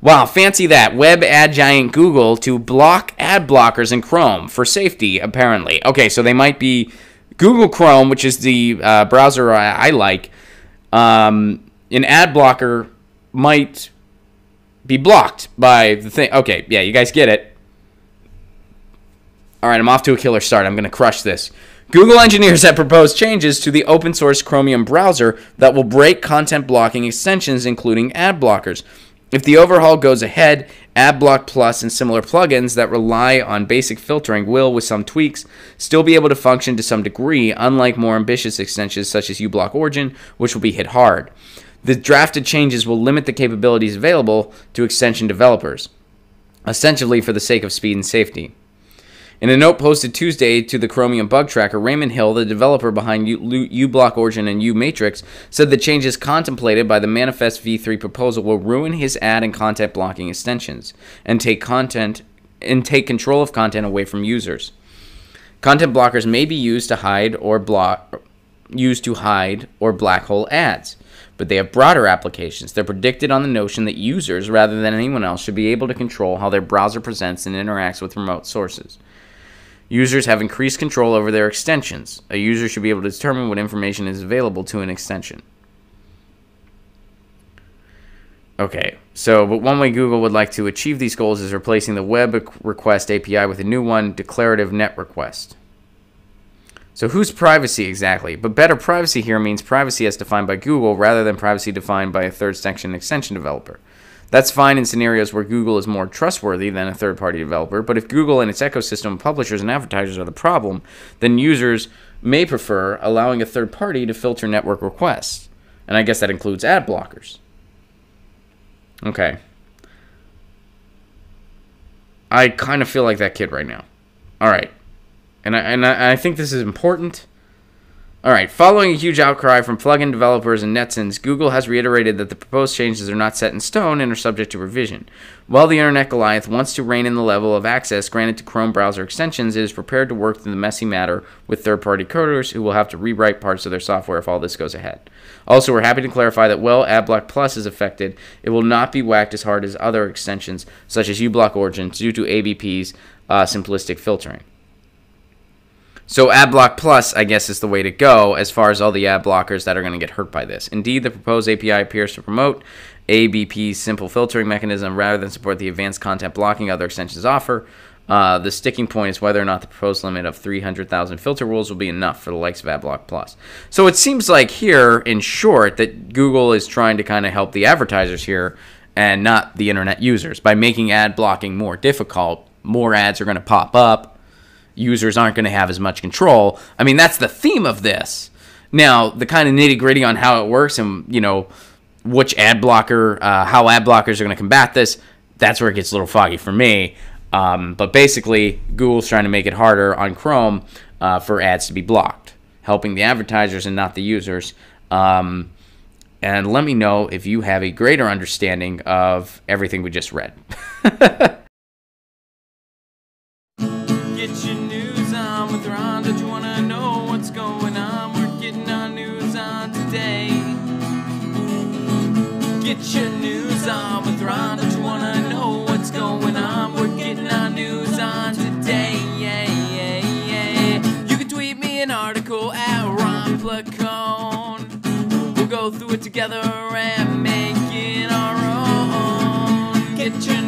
Wow, fancy that. Web ad giant Google to block ad blockers in Chrome for safety, apparently. Okay, so they might be Google Chrome, which is the browser I like. An ad blocker might be blocked by the thing. Okay, yeah, you guys get it. All right, I'm off to a killer start. I'm going to crush this. Google engineers have proposed changes to the open source Chromium browser that will break content blocking extensions, including ad blockers. If the overhaul goes ahead, AdBlock Plus and similar plugins that rely on basic filtering will, with some tweaks, still be able to function to some degree, unlike more ambitious extensions such as uBlock Origin, which will be hit hard. The drafted changes will limit the capabilities available to extension developers, essentially for the sake of speed and safety. In a note posted Tuesday to the Chromium bug tracker, Raymond Hill, the developer behind uBlock Origin and uMatrix, said the changes contemplated by the Manifest v3 proposal will ruin his ad and content blocking extensions and take control of content away from users. Content blockers may be used to hide or black hole ads, but they have broader applications. They're predicted on the notion that users, rather than anyone else, should be able to control how their browser presents and interacts with remote sources. Users have increased control over their extensions. A user should be able to determine what information is available to an extension. Okay, so but one way Google would like to achieve these goals is replacing the web request API with a new one, declarative net request. So whose privacy exactly? But better privacy here means privacy as defined by Google rather than privacy defined by a third section extension developer. That's fine in scenarios where Google is more trustworthy than a third-party developer, but if Google and its ecosystem of publishers and advertisers are the problem, then users may prefer allowing a third party to filter network requests. And I guess that includes ad blockers. Okay. I kind of feel like that kid right now. All right. And I think this is important. All right, following a huge outcry from plugin developers and netizens, Google has reiterated that the proposed changes are not set in stone and are subject to revision. While the Internet Goliath wants to rein in the level of access granted to Chrome browser extensions, it is prepared to work through the messy matter with third-party coders who will have to rewrite parts of their software if all this goes ahead. Also, we're happy to clarify that while AdBlock Plus is affected, it will not be whacked as hard as other extensions, such as uBlock Origin, due to ABP's simplistic filtering. So AdBlock Plus, I guess, is the way to go as far as all the ad blockers that are going to get hurt by this. Indeed, the proposed API appears to promote ABP's simple filtering mechanism rather than support the advanced content blocking other extensions offer. The sticking point is whether or not the proposed limit of 300,000 filter rules will be enough for the likes of AdBlock Plus. So it seems like here, in short, that Google is trying to kind of help the advertisers here and not the internet users. By making ad blocking more difficult, more ads are going to pop up. Users aren't going to have as much control. I mean, that's the theme of this. Now, the kind of nitty-gritty on how it works and, you know, which ad blocker, how ad blockers are going to combat this, that's where it gets a little foggy for me. But basically, Google's trying to make it harder on Chrome for ads to be blocked, helping the advertisers and not the users. And let me know if you have a greater understanding of everything we just read. Get your news on with Ron. Don't you wanna know what's going on? We're getting our news on today. Get your news on with Ron. Don't you wanna know what's going on? We're getting our news on today. Yeah, yeah, yeah. You can tweet me an article at Ron Placone. We'll go through it together and make it our own. Get your